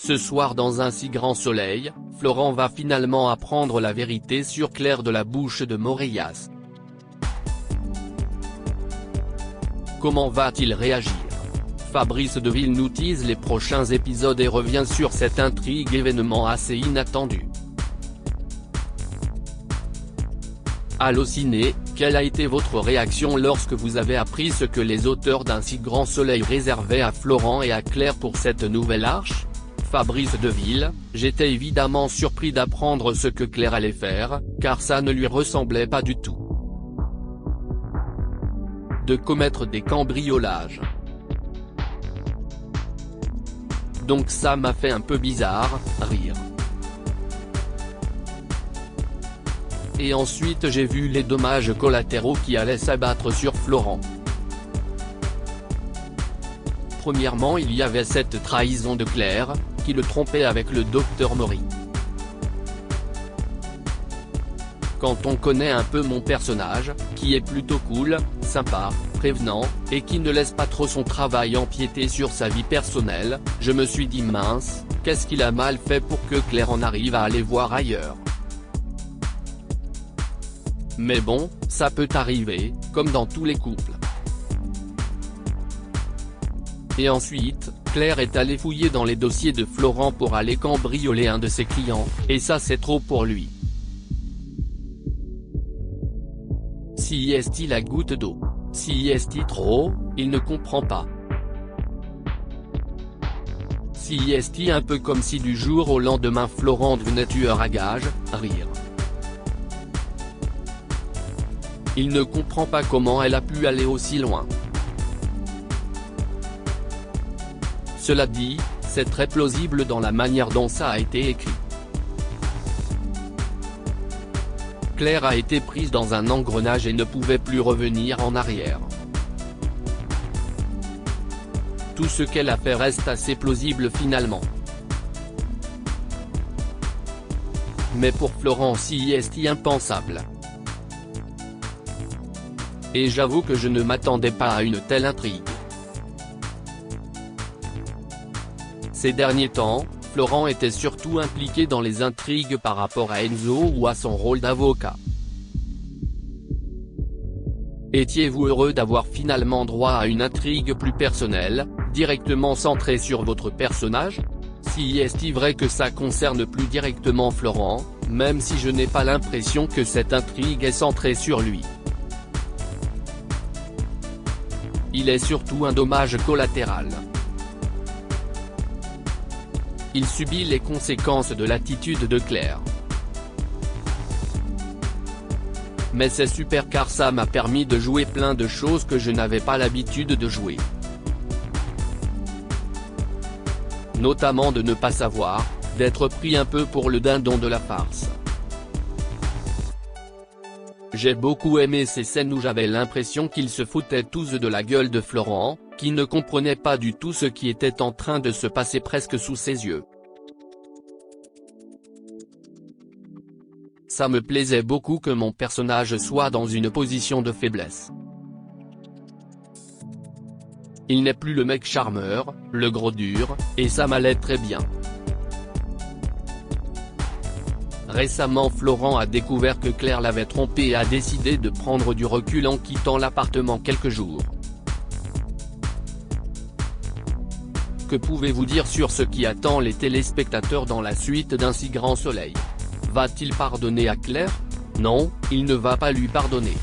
Ce soir dans Un si grand soleil, Florent va finalement apprendre la vérité sur Claire de la bouche de Moreiras. Comment va-t-il réagir? Fabrice Deville nous tease les prochains épisodes et revient sur cette intrigue événement assez inattendu. Allociné, quelle a été votre réaction lorsque vous avez appris ce que les auteurs d'Un si grand soleil réservaient à Florent et à Claire pour cette nouvelle arche? Fabrice Deville, j'étais évidemment surpris d'apprendre ce que Claire allait faire, car ça ne lui ressemblait pas du tout. De commettre des cambriolages. Donc ça m'a fait un peu bizarre, rire. Et ensuite j'ai vu les dommages collatéraux qui allaient s'abattre sur Florent. Premièrement, il y avait cette trahison de Claire, qui le trompait avec le docteur Maury. Quand on connaît un peu mon personnage, qui est plutôt cool, sympa, prévenant, et qui ne laisse pas trop son travail empiéter sur sa vie personnelle, je me suis dit mince, qu'est-ce qu'il a mal fait pour que Claire en arrive à aller voir ailleurs? Mais bon, ça peut arriver, comme dans tous les couples. Et ensuite, Claire est allée fouiller dans les dossiers de Florent pour aller cambrioler un de ses clients, et ça c'est trop pour lui. Si est-il la goutte d'eau? Si est-il trop, il ne comprend pas. Si est-il un peu comme si du jour au lendemain Florent devenait tueur à gages, rire. Il ne comprend pas comment elle a pu aller aussi loin. Cela dit, c'est très plausible dans la manière dont ça a été écrit. Claire a été prise dans un engrenage et ne pouvait plus revenir en arrière. Tout ce qu'elle a fait reste assez plausible finalement. Mais pour Florent si est impensable. Et j'avoue que je ne m'attendais pas à une telle intrigue. Ces derniers temps, Florent était surtout impliqué dans les intrigues par rapport à Enzo ou à son rôle d'avocat. Étiez-vous heureux d'avoir finalement droit à une intrigue plus personnelle, directement centrée sur votre personnage? Si est-il vrai que ça concerne plus directement Florent, même si je n'ai pas l'impression que cette intrigue est centrée sur lui. Il est surtout un dommage collatéral. Il subit les conséquences de l'attitude de Claire. Mais c'est super car ça m'a permis de jouer plein de choses que je n'avais pas l'habitude de jouer. Notamment de ne pas savoir, d'être pris un peu pour le dindon de la farce. J'ai beaucoup aimé ces scènes où j'avais l'impression qu'ils se foutaient tous de la gueule de Florent, qui ne comprenait pas du tout ce qui était en train de se passer presque sous ses yeux. Ça me plaisait beaucoup que mon personnage soit dans une position de faiblesse. Il n'est plus le mec charmeur, le gros dur, et ça m'allait très bien. Récemment Florent a découvert que Claire l'avait trompé et a décidé de prendre du recul en quittant l'appartement quelques jours. Que pouvez-vous dire sur ce qui attend les téléspectateurs dans la suite d'Un si grand soleil? Va-t-il pardonner à Claire? Non, il ne va pas lui pardonner.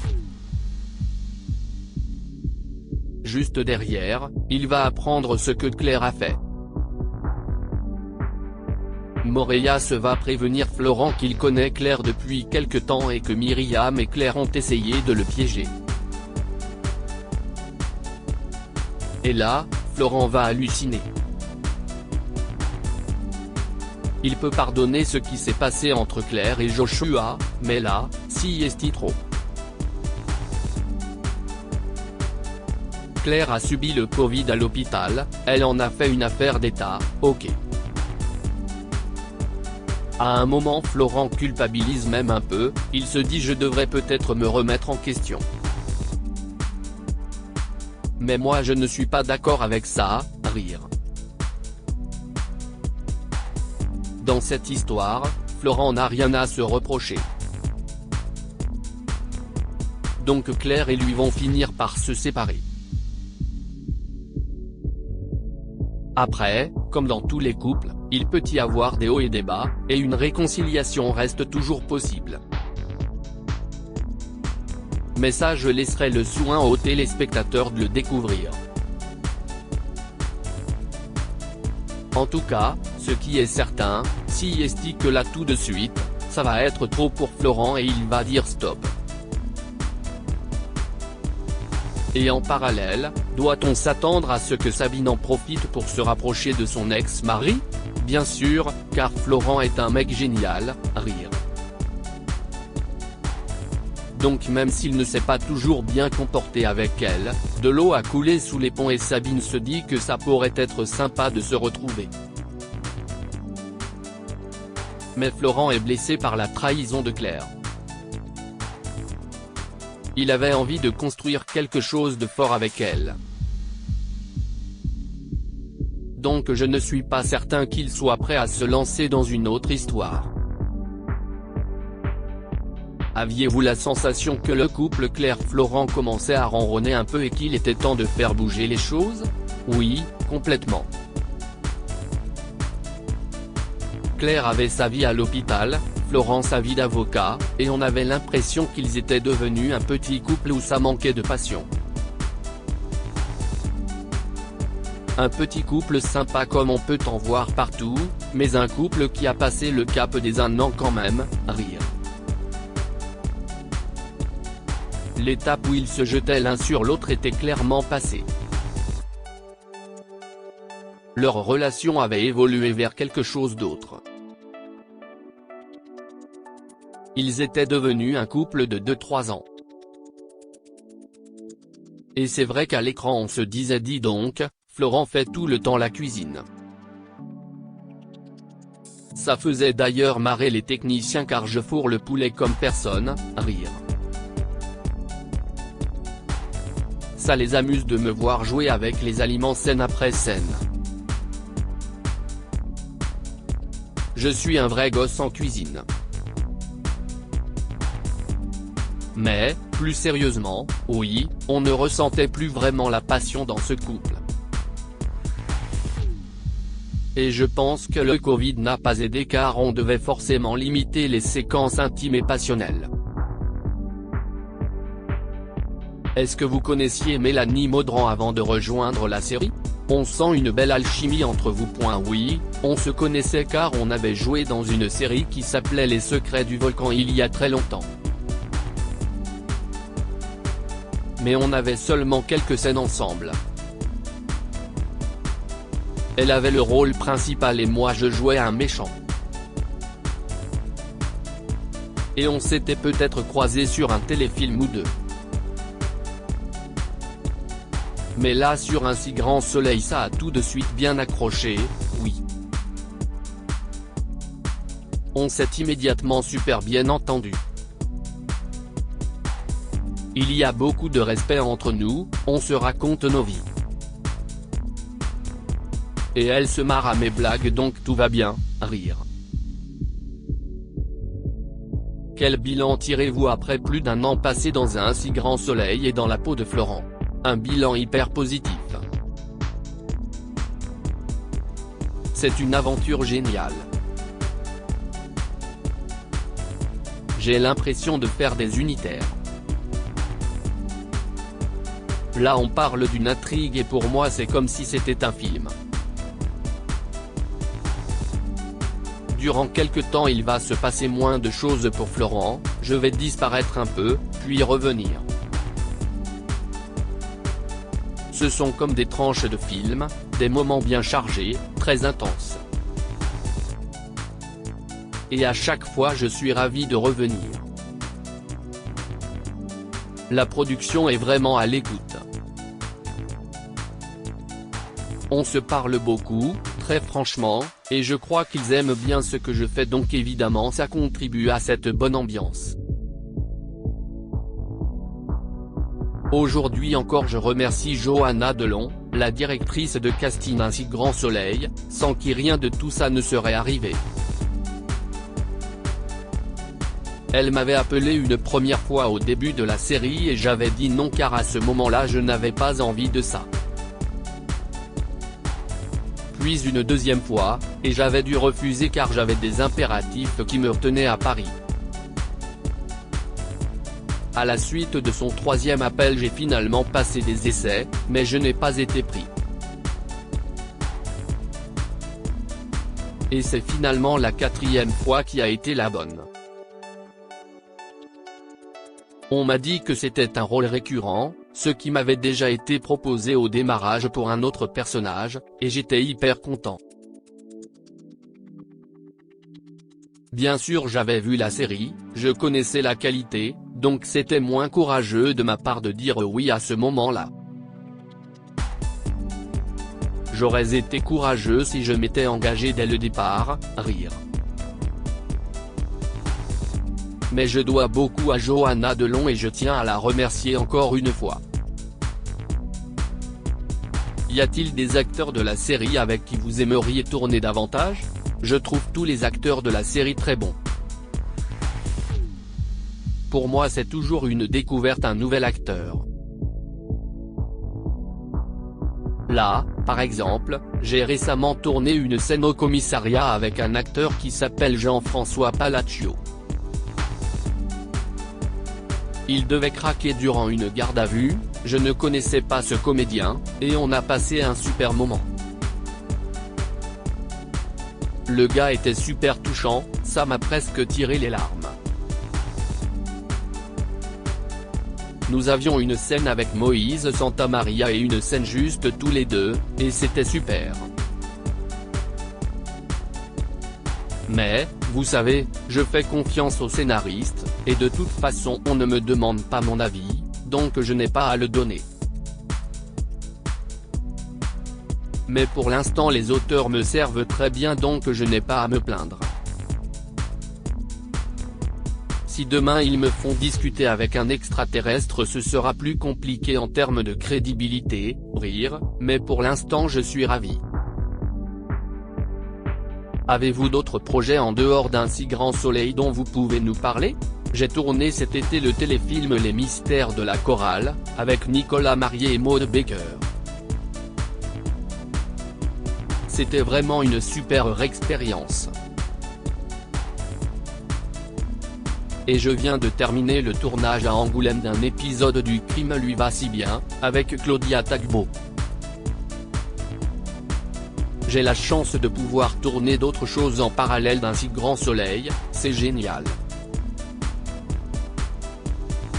Juste derrière, il va apprendre ce que Claire a fait. Moreiras va prévenir Florent qu'il connaît Claire depuis quelque temps et que Myriam et Claire ont essayé de le piéger. Et là, Florent va halluciner. Il peut pardonner ce qui s'est passé entre Claire et Joshua, mais là, si est-il trop. Claire a subi le Covid à l'hôpital, elle en a fait une affaire d'État, ok. À un moment Florent culpabilise même un peu, il se dit je devrais peut-être me remettre en question. Mais moi je ne suis pas d'accord avec ça, rire. Dans cette histoire, Florent n'a rien à se reprocher. Donc Claire et lui vont finir par se séparer. Après, comme dans tous les couples, il peut y avoir des hauts et des bas, et une réconciliation reste toujours possible. Mais ça, je laisserai le soin aux téléspectateurs de le découvrir. En tout cas, ce qui est certain, s'il estime que là tout de suite, ça va être trop pour Florent et il va dire stop. Et en parallèle, doit-on s'attendre à ce que Sabine en profite pour se rapprocher de son ex-mari? Bien sûr, car Florent est un mec génial, rire. Donc même s'il ne s'est pas toujours bien comporté avec elle, de l'eau a coulé sous les ponts et Sabine se dit que ça pourrait être sympa de se retrouver. Mais Florent est blessé par la trahison de Claire. Il avait envie de construire quelque chose de fort avec elle. Donc je ne suis pas certain qu'il soit prêt à se lancer dans une autre histoire. Aviez-vous la sensation que le couple Claire-Florent commençait à ronronner un peu et qu'il était temps de faire bouger les choses? Oui, complètement. Claire avait sa vie à l'hôpital, Florent sa vie d'avocat, et on avait l'impression qu'ils étaient devenus un petit couple où ça manquait de passion. Un petit couple sympa comme on peut en voir partout, mais un couple qui a passé le cap des 1 an quand même, rire. L'étape où ils se jetaient l'un sur l'autre était clairement passée. Leur relation avait évolué vers quelque chose d'autre. Ils étaient devenus un couple de 2-3 ans. Et c'est vrai qu'à l'écran on se disait dis donc, Florent fait tout le temps la cuisine. Ça faisait d'ailleurs marrer les techniciens car je fourre le poulet comme personne, rire. Ça les amuse de me voir jouer avec les aliments scène après scène. Je suis un vrai gosse en cuisine. Mais, plus sérieusement, oui, on ne ressentait plus vraiment la passion dans ce couple. Et je pense que le Covid n'a pas aidé car on devait forcément limiter les séquences intimes et passionnelles. Est-ce que vous connaissiez Mélanie Maudran avant de rejoindre la série? On sent une belle alchimie entre vous. Oui, on se connaissait car on avait joué dans une série qui s'appelait Les Secrets du Volcan il y a très longtemps. Mais on avait seulement quelques scènes ensemble. Elle avait le rôle principal et moi je jouais un méchant. Et on s'était peut-être croisés sur un téléfilm ou deux. Mais là sur Un si grand soleil ça a tout de suite bien accroché, oui. On s'est immédiatement super bien entendu. Il y a beaucoup de respect entre nous, on se raconte nos vies. Et elle se marre à mes blagues donc tout va bien, rire. Quel bilan tirez-vous après plus d'1 an passé dans Un si grand soleil et dans la peau de Florent? Un bilan hyper positif. C'est une aventure géniale. J'ai l'impression de faire des unitaires. Là on parle d'une intrigue et pour moi c'est comme si c'était un film. Durant quelque temps il va se passer moins de choses pour Florent, je vais disparaître un peu, puis revenir. Ce sont comme des tranches de film, des moments bien chargés, très intenses. Et à chaque fois je suis ravi de revenir. La production est vraiment à l'écoute. On se parle beaucoup, très franchement, et je crois qu'ils aiment bien ce que je fais donc évidemment ça contribue à cette bonne ambiance. Aujourd'hui encore je remercie Johanna Delon, la directrice de casting Un si grand soleil, sans qui rien de tout ça ne serait arrivé. Elle m'avait appelé une première fois au début de la série et j'avais dit non car à ce moment-là je n'avais pas envie de ça. Puis une deuxième fois, et j'avais dû refuser car j'avais des impératifs qui me retenaient à Paris. À la suite de son troisième appel j'ai finalement passé des essais, mais je n'ai pas été pris. Et c'est finalement la quatrième fois qui a été la bonne. On m'a dit que c'était un rôle récurrent, ce qui m'avait déjà été proposé au démarrage pour un autre personnage, et j'étais hyper content. Bien sûr j'avais vu la série, je connaissais la qualité, donc c'était moins courageux de ma part de dire oui à ce moment-là. J'aurais été courageux si je m'étais engagé dès le départ, rire. Mais je dois beaucoup à Johanna Delon et je tiens à la remercier encore une fois. Y a-t-il des acteurs de la série avec qui vous aimeriez tourner davantage ? Je trouve tous les acteurs de la série très bons. Pour moi c'est toujours une découverte un nouvel acteur. Là, par exemple, j'ai récemment tourné une scène au commissariat avec un acteur qui s'appelle Jean-François Palaccio. Il devait craquer durant une garde à vue, je ne connaissais pas ce comédien, et on a passé un super moment. Le gars était super touchant, ça m'a presque tiré les larmes. Nous avions une scène avec Moïse Santamaria et une scène juste tous les deux, et c'était super. Mais, vous savez, je fais confiance aux scénaristes, et de toute façon on ne me demande pas mon avis, donc je n'ai pas à le donner. Mais pour l'instant les auteurs me servent très bien donc je n'ai pas à me plaindre. Si demain ils me font discuter avec un extraterrestre ce sera plus compliqué en termes de crédibilité, rire, mais pour l'instant je suis ravi. Avez-vous d'autres projets en dehors d'un si grand soleil dont vous pouvez nous parler ? J'ai tourné cet été le téléfilm Les Mystères de la Chorale, avec Nicolas Marié et Maud Baker. C'était vraiment une super expérience. Et je viens de terminer le tournage à Angoulême d'un épisode du Crime lui va si bien, avec Claudia Tagbo. J'ai la chance de pouvoir tourner d'autres choses en parallèle d'un si grand soleil, c'est génial.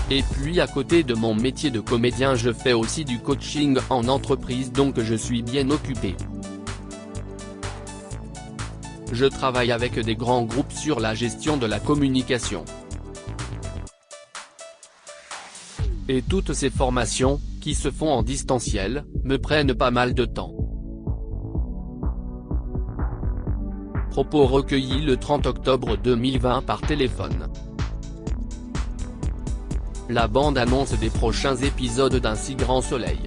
Et puis à côté de mon métier de comédien je fais aussi du coaching en entreprise donc je suis bien occupé. Je travaille avec des grands groupes sur la gestion de la communication. Et toutes ces formations, qui se font en distanciel, me prennent pas mal de temps. Propos recueillis le 30 octobre 2020 par téléphone. La bande-annonce des prochains épisodes d'Un si grand soleil.